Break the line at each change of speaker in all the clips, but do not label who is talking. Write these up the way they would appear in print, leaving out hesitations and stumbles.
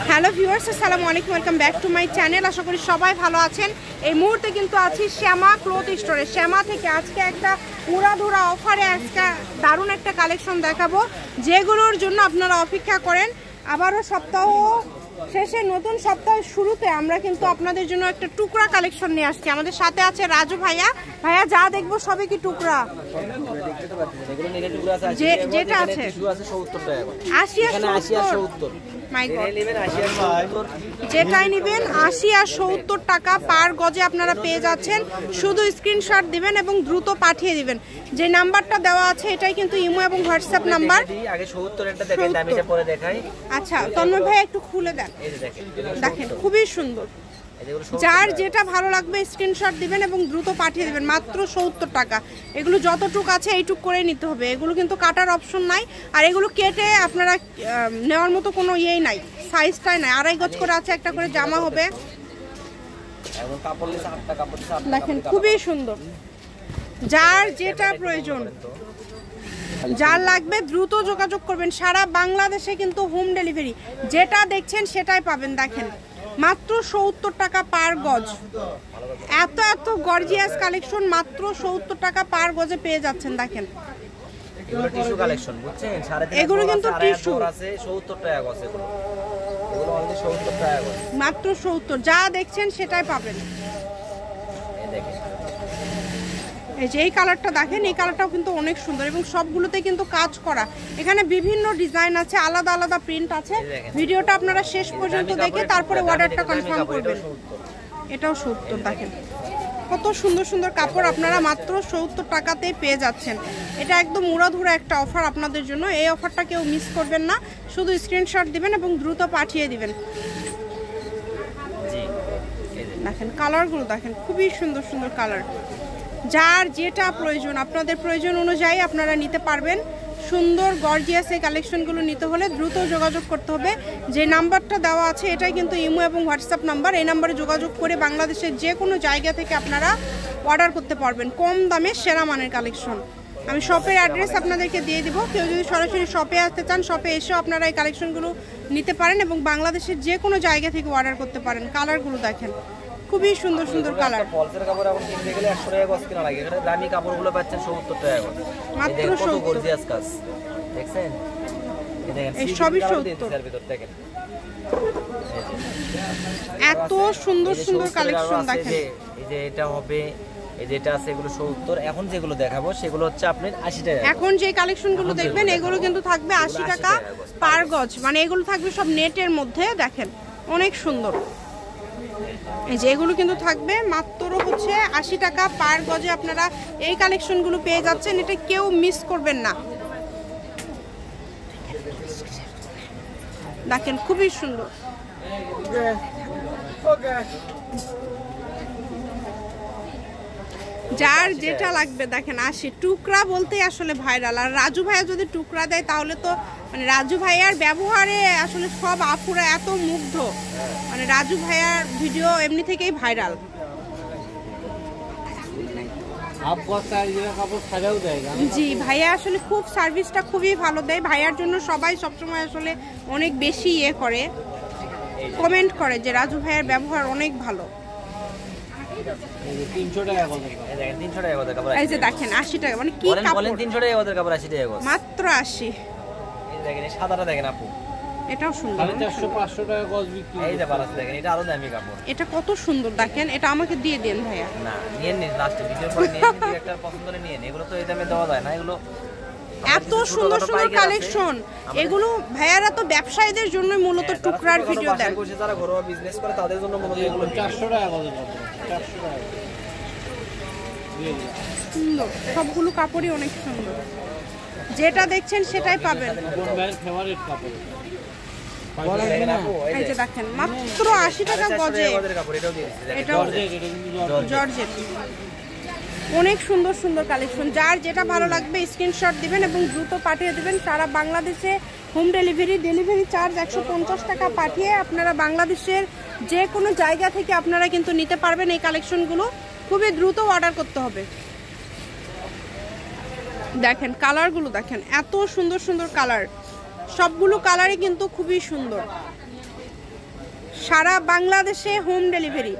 Hello viewers, আসসালামু আলাইকুম, welcome back to my channel. আশা করি সবাই ভালো আছেন। এই মুহূর্তে কিন্তু আছি শ্যামা ক্লথ স্টোরে। শ্যামা থেকে আজকে একটা উড়াধুরা অফারে আজকে দারুণ একটা কালেকশন দেখাবো, যেগুলোর জন্য আপনারা অপেক্ষা করেন। আবারও সপ্তাহ শেষে নতুন সপ্তাহের শুরুতে আমরা কিন্তু আপনাদের জন্য একটা টুকরা কালেকশন নিয়ে আসছি। আমাদের সাথে আছে রাজু ভাইয়া। ভাইয়া, যা দেখবো সবই কি টুকরা? যেটা আছে 80 আর 70, যেটাই নেবেন 80 আর 70 টাকা পার গজে আপনারা পেয়ে যাচ্ছেন। শুধু স্ক্রিনশট দিবেন এবং দ্রুত পাঠিয়ে দিবেন। যে নাম্বারটা দেওয়া আছে এটাই কিন্তু ইমো এবং হোয়াটসঅ্যাপ নাম্বার।
আগে 70 এরটা দেখেন, দামিটা পরে দেখাই।
আচ্ছা তন্ময় ভাই একটু খুলে দেন। দেখেন খুবই সুন্দর। যার যেটা ভালো লাগবে স্ক্রিনশট দিবেন এবং দ্রুত পাঠিয়ে দিবেন। মাত্র 70 টাকা। এগুলো যতটুক আছে এইটুক করে নিতে হবে। এগুলো কিন্তু কাটার অপশন নাই, আর এগুলো কেটে আপনারা নেওয়ার মতো কোনো ইয়েই নাই, সাইজটাই নাই। 2.5 গজ করে আছে, একটা করে জামা হবে। দেখেন খুবই সুন্দর। যার যেটা প্রয়োজন, যার লাগবে দ্রুত যোগাযোগ করবেন। সারা বাংলাদেশে কিন্তু হোম ডেলিভারি। যেটা দেখছেন সেটাই পাবেন। দেখেন মাত্র 70 টাকা পার গজ। এত এত গর্জিয়াস কালেকশন মাত্র 70 টাকা পার গজে পেয়ে যাচ্ছেন। দেখেন
এগুলো টিস্যু কালেকশন, বুঝছেন?
এগুলো কিন্তু টিস্যু
আছে 70 টাকা গজ। এগুলো অলরেডি 70 টাকা গজ,
মাত্র 70। যা দেখছেন সেটাই পাবেন।
এই দেখেন,
এই যে এই কালারটা দেখেন, এই কালারটাও কিন্তু অনেক সুন্দর এবং সবগুলোতে কিন্তু কাজ করা। এখানে বিভিন্ন ডিজাইন আছে, আলাদা আলাদা প্রিন্ট আছে। ভিডিওটা আপনারা শেষ পর্যন্ত দেখে তারপরে অর্ডারটা কনফার্ম করবেন। এটাও 70। দেখেন কত সুন্দর সুন্দর কাপড় আপনারা মাত্র 70 টাকাতে পেয়ে যাচ্ছেন। এটা একদম উড়াধুরা একটা অফার আপনাদের জন্য। এই অফারটা কেউ মিস করবেন না। শুধু স্ক্রিনশট দিবেন এবং দ্রুত পাঠিয়ে দিবেন। দেখেন কালারগুলো দেখেন, খুবই সুন্দর সুন্দর কালার। যার যেটা প্রয়োজন, আপনাদের প্রয়োজন অনুযায়ী আপনারা নিতে পারবেন। সুন্দর গর্জিয়াস এই কালেকশনগুলো নিতে হলে দ্রুত যোগাযোগ করতে হবে। যে নাম্বারটা দেওয়া আছে এটাই কিন্তু ইমো এবং হোয়াটসঅ্যাপ নাম্বার। এই নাম্বারে যোগাযোগ করে বাংলাদেশের যে কোনো জায়গা থেকে আপনারা অর্ডার করতে পারবেন। কম দামে সেরা মানের কালেকশন। আমি শপের অ্যাড্রেস আপনাদেরকে দিয়ে দিব। কেউ যদি সরাসরি শপে আসতে চান, শপে এসেও আপনারা এই কালেকশনগুলো নিতে পারেন এবং বাংলাদেশের যে কোনো জায়গা থেকে অর্ডার করতে পারেন। কালারগুলো দেখেন খুবই সুন্দর সুন্দর কালার।
ফলসের কাপড় এখন কিনতে গেলে 100 টাকা গজ কিনা লাগে। এখানে দামি কাপড়গুলো পাচ্ছেন 70 টাকা গজ।
মাত্র 70।
গর্জিয়াস কাজ দেখছেন? এই দেখেন
এই সবই 70
এর ভিতর দেখেন।
এত সুন্দর সুন্দর কালেকশন দেখেন।
এই যে এটা হবে, এই যেটা আছে এগুলো 70। এখন যেগুলো দেখাবো সেগুলো হচ্ছে আপনার 80 টাকা।
এখন যে কালেকশনগুলো দেখবেন এগুলো কিন্তু থাকবে 80 টাকা পার গজ। মানে এগুলো থাকবে সব নেটের মধ্যে। দেখেন অনেক সুন্দর। এই যে এগুলো কিন্তু থাকবে মাত্র হচ্ছে 80 টাকা পার গজে আপনারা এই কালেকশনগুলো পেয়ে যাচ্ছেন। এটা কেউ মিস করবেন না। দেখেন খুবই সুন্দর। যার যেটা লাগবে দেখেন 80। টুকরা বলতে আসলে ভাইরাল। আর রাজু ভাইয়া যদি টুকরা দেয় তাহলে তো মানে রাজু ভাইয়ার ব্যবহারে আসলে সব আপুরা এত মুগ্ধ। মানে রাজু ভাইয়ার ভিডিও এমনি থেকেই ভাইরাল। জি, ভাইয়া আসলে খুব সার্ভিসটা খুবই ভালো দেয়। ভাইয়ার জন্য সবাই সবসময় আসলে অনেক বেশি ইয়ে করে, কমেন্ট করে যে রাজু ভাইয়ার ব্যবহার অনেক ভালো।
300 টাকা গজ। এই দেখেন 300 টাকা গজ কাপড়।
এই যে দেখেন 80 টাকা। মানে কি কাপড়?
বলেন 300 টাকা গজ কাপড়, 80 টাকা গজ।
মাত্র 80।
এই দেখেন এই সাদাটা দেখেন আপু,
এটাও সুন্দর।
400-500 টাকা গজ বিক্রি। এই যে বালাস দেখেন, এটা আরো দামি কাপড়।
এটা কত সুন্দর দেখেন। এটা আমাকে দিয়ে দেন ভাইয়া।
না নিয়েন নি, লাস্টে ভিডিও পরে নিয়েন, যদি একটা পছন্দ করে নিয়েন। এগুলো তো এই দামে দেওয়া যায় না। এগুলো
এত সুন্দর সুন্দর কালেকশন। এগুলো ভাইয়ারা তো ব্যবসায়ীদের জন্য মূলত টুকরার ভিডিও দেন।
যারা ঘরোয়া বিজনেস করে তাদের জন্য মূলত এগুলো 400 টাকা গজ কাপড়। 400 টাকা
সুন্দর। সবগুলো কাপড়ই অনেক সুন্দর। যেটা দেখছেন সেটাই পাবেন।
ফেভারিট কাপড়।
এই যে দেখেন মাত্র 80 টাকা গজে। এটাও জর্জেট। অনেক সুন্দর সুন্দর কালেকশন। যার যেটা ভালো লাগবে স্ক্রিনশট দিবেন এবং দ্রুত পাঠিয়ে দিবেন। সারা বাংলাদেশে হোম ডেলিভারি। ডেলিভারি চার্জ 150 টাকা পাঠিয়ে আপনারা বাংলাদেশের যে কোনো জায়গা থেকে আপনারা কিন্তু নিতে পারবেন। এই কালেকশনগুলো খুবই দ্রুত অর্ডার করতে হবে। দেখেন কালারগুলো দেখেন, এত সুন্দর সুন্দর কালার। সবগুলো কালারই কিন্তু খুবই সুন্দর। সারা বাংলাদেশে হোম ডেলিভারি।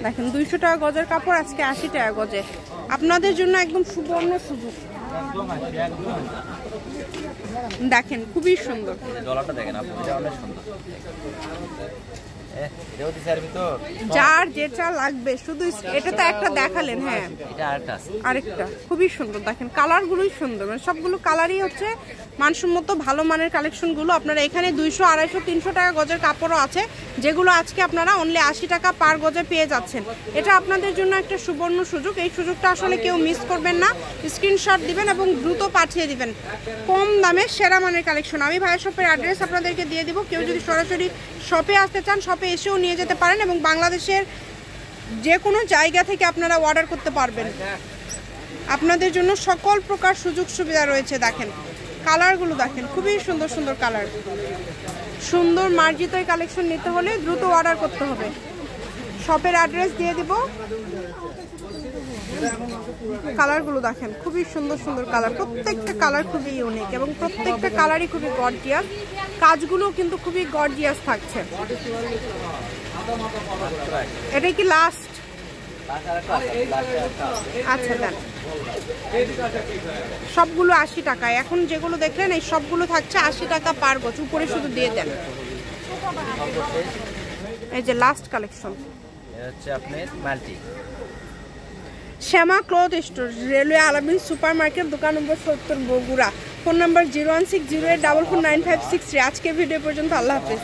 দেখেন 200 টাকা গজের কাপড় আজকে 80 টাকা গজে, আপনাদের জন্য একদম সুবর্ণ সুযোগ। দেখেন খুবই সুন্দর,
ডলারটা দেখেন আপনি, এটা অনেক সুন্দর। এটাও দিছে এর ভিতর,
যার যেটা লাগবে শুধু এটা তো একটা দেখালেন। হ্যাঁ
এটা আরেকটা আছে,
আরেকটা খুবই সুন্দর। দেখেন কালারগুলোই সুন্দর, মানে সবগুলো কালারই হচ্ছে মানসম্মত ভালো মানের কালেকশনগুলো। আপনারা এখানে 200, 250, 300 টাকা গজের কাপড়ও আছে, যেগুলো আজকে আপনারা অনলি 80 টাকা পার গজে পেয়ে যাচ্ছেন। এটা আপনাদের জন্য একটা সুবর্ণ সুযোগ, এই সুযোগটা আসলে কেউ মিস করবেন না। স্ক্রিনশট দিবেন এবং দ্রুত পাঠিয়ে দিবেন। কম দামে সেরা মানের কালেকশন। আমি ভাইয়া শপের অ্যাড্রেস আপনাদেরকে দিয়ে দিব, কেউ যদি সরাসরি শপে আসতে চান শপে এসেও নিয়ে যেতে পারেন এবং বাংলাদেশের যে কোনো জায়গা থেকে আপনারা অর্ডার করতে পারবেন। আপনাদের জন্য সকল প্রকার সুযোগ সুবিধা রয়েছে। দেখেন কালারগুলো দেখেন, খুবই সুন্দর সুন্দর কালার। সুন্দর মার্জিত কালেকশন নিতে হলে দ্রুত অর্ডার করতে হবে। শপের অ্যাড্রেস দিয়ে দিব। কালারগুলো দেখেন খুবই সুন্দর সুন্দর কালার, প্রত্যেকটা কালার খুবই ইউনিক এবং প্রত্যেকটা কালারই খুবই গর্জিয়াস। কাজগুলো কিন্তু খুবই গর্জিয়াস থাকছে। এটাই কি লাস্ট? আচ্ছা দেন, সবগুলো 80 টাকা। এখন যেগুলো দেখলেন এই সবগুলো থাকছে 80 টাকা পার গজ, উপরে শুধু দিয়ে দেন। এই যে লাস্ট কালেকশন,
এটা হচ্ছে আপনার মাল্টি
শ্যামা ক্লথ স্টোর, রেলওয়ে আলামিন সুপার মার্কেট, দোকান নম্বর 70, বগুড়া। ফোন নম্বর 01608449563। আজকের ভিডিও পর্যন্ত, আল্লাহ হাফেজ।